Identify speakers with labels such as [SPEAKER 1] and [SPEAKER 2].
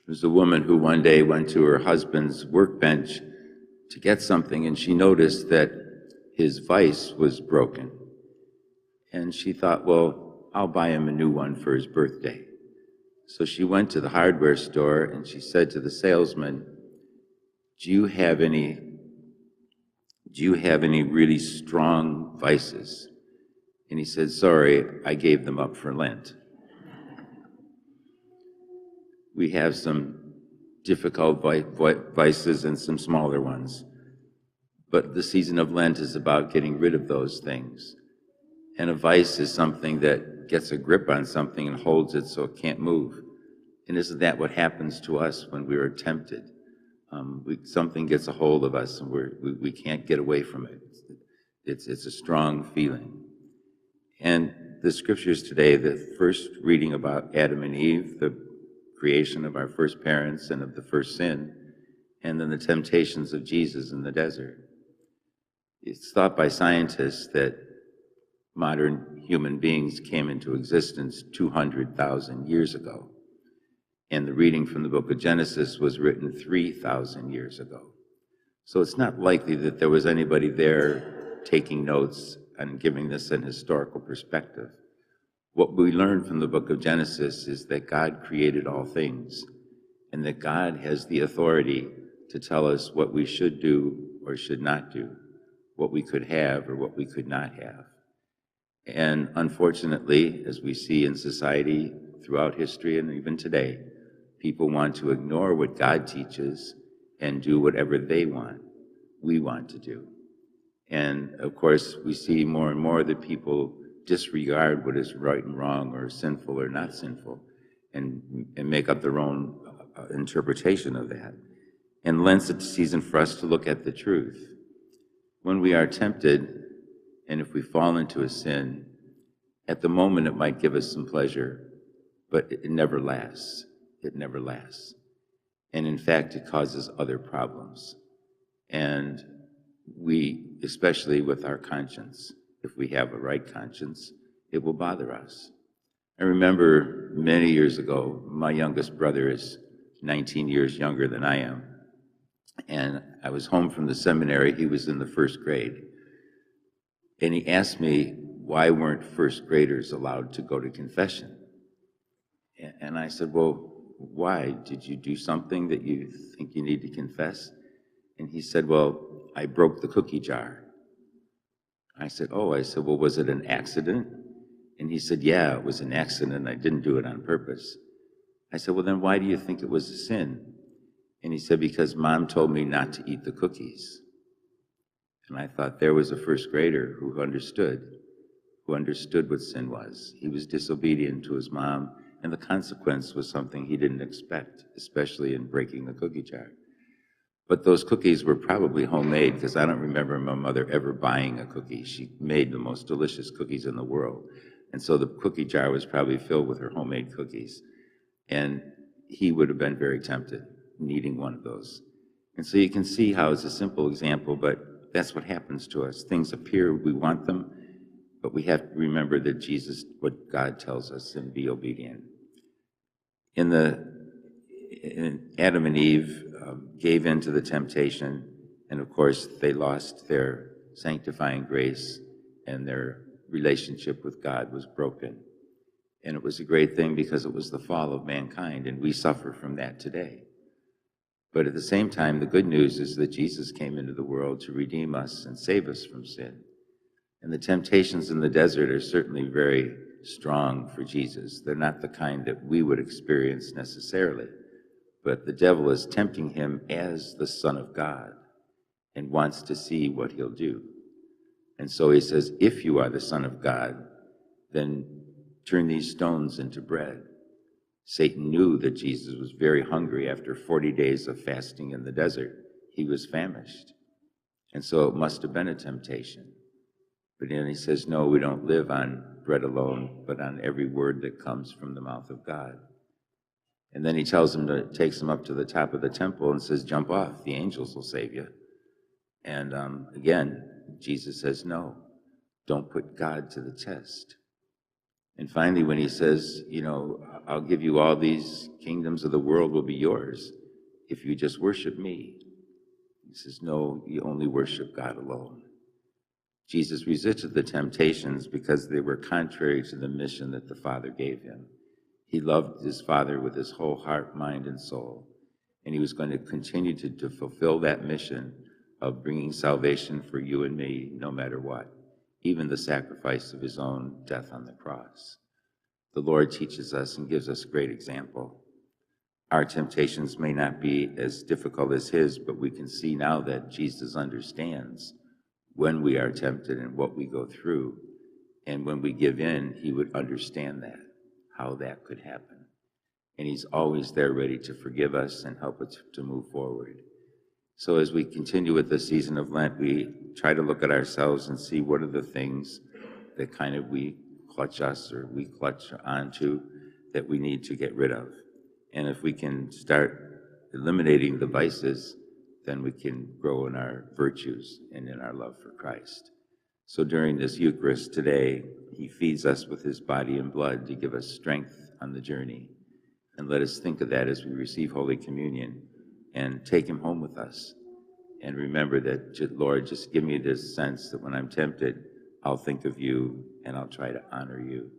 [SPEAKER 1] was a woman who one day went to her husband's workbench to get something, and she noticed that his vise was broken. And she thought, well, I'll buy him a new one for his birthday. So she went to the hardware store and she said to the salesman, do you have any really strong vices? And he said, sorry, I gave them up for Lent. We have some difficult vices and some smaller ones. But the season of Lent is about getting rid of those things. And a vice is something that gets a grip on something and holds it so it can't move. And isn't that what happens to us when we are tempted? Something gets a hold of us and we can't get away from it. It's a strong feeling. And the scriptures today, the first reading about Adam and Eve, the creation of our first parents and of the first sin, and then the temptations of Jesus in the desert. It's thought by scientists that modern human beings came into existence 200,000 years ago. And the reading from the book of Genesis was written 3,000 years ago. So it's not likely that there was anybody there taking notes and giving this an historical perspective. What we learn from the book of Genesis is that God created all things, and that God has the authority to tell us what we should do or should not do, what we could have or what we could not have. And unfortunately, as we see in society throughout history and even today, people want to ignore what God teaches and do whatever we want to do. And of course, we see more and more that people disregard what is right and wrong or sinful or not sinful and make up their own interpretation of that. And Lent's a season for us to look at the truth. When we are tempted, and if we fall into a sin, at the moment it might give us some pleasure, but it never lasts. It never lasts. And in fact, it causes other problems. And we, especially with our conscience, if we have a right conscience, it will bother us. I remember many years ago, my youngest brother is 19 years younger than I am. And I was home from the seminary. He was in the first grade. And he asked me, why weren't first graders allowed to go to confession? And I said, well, why? Did you do something that you think you need to confess? And he said, well, I broke the cookie jar. I said, oh, well, was it an accident? And he said, yeah, it was an accident. I didn't do it on purpose. I said, well, then why do you think it was a sin? And he said, because Mom told me not to eat the cookies. And I thought there was a first grader who understood what sin was. He was disobedient to his mom, and the consequence was something he didn't expect, especially in breaking the cookie jar. But those cookies were probably homemade, because I don't remember my mother ever buying a cookie. She made the most delicious cookies in the world. And so the cookie jar was probably filled with her homemade cookies. And he would have been very tempted, needing one of those. And so you can see how it's a simple example, but that's what happens to us. Things appear, we want them, but we have to remember that Jesus, what God tells us, and be obedient. In Adam and Eve gave in to the temptation, and of course they lost their sanctifying grace, and their relationship with God was broken. And it was a great thing because it was the fall of mankind, and we suffer from that today. But at the same time, the good news is that Jesus came into the world to redeem us and save us from sin. And the temptations in the desert are certainly very strong for Jesus. They're not the kind that we would experience necessarily, but the devil is tempting him as the Son of God and wants to see what he'll do. And so he says, if you are the Son of God, then turn these stones into bread. Satan knew that Jesus was very hungry. After 40 days of fasting in the desert, he was famished. And so it must have been a temptation. But then he says, no, we don't live on bread alone, but on every word that comes from the mouth of God. And then he tells him takes him up to the top of the temple and says, jump off, the angels will save you. And again, Jesus says, no, don't put God to the test. And finally, when he says, I'll give you all these kingdoms of the world will be yours if you just worship me. He says, no, you only worship God alone. Jesus resisted the temptations because they were contrary to the mission that the Father gave him. He loved his Father with his whole heart, mind, and soul, and he was going to continue to fulfill that mission of bringing salvation for you and me, no matter what, even the sacrifice of his own death on the cross. The Lord teaches us and gives us a great example. Our temptations may not be as difficult as his, but we can see now that Jesus understands when we are tempted and what we go through. And when we give in, he would understand that, how that could happen. And he's always there ready to forgive us and help us to move forward. So as we continue with the season of Lent, we try to look at ourselves and see what are the things that kind of we clutch onto that we need to get rid of. And if we can start eliminating the vices, then we can grow in our virtues and in our love for Christ. So during this Eucharist today, he feeds us with his body and blood to give us strength on the journey. And let us think of that as we receive Holy Communion and take him home with us. And remember that, Lord, just give me this sense that when I'm tempted, I'll think of you and I'll try to honor you.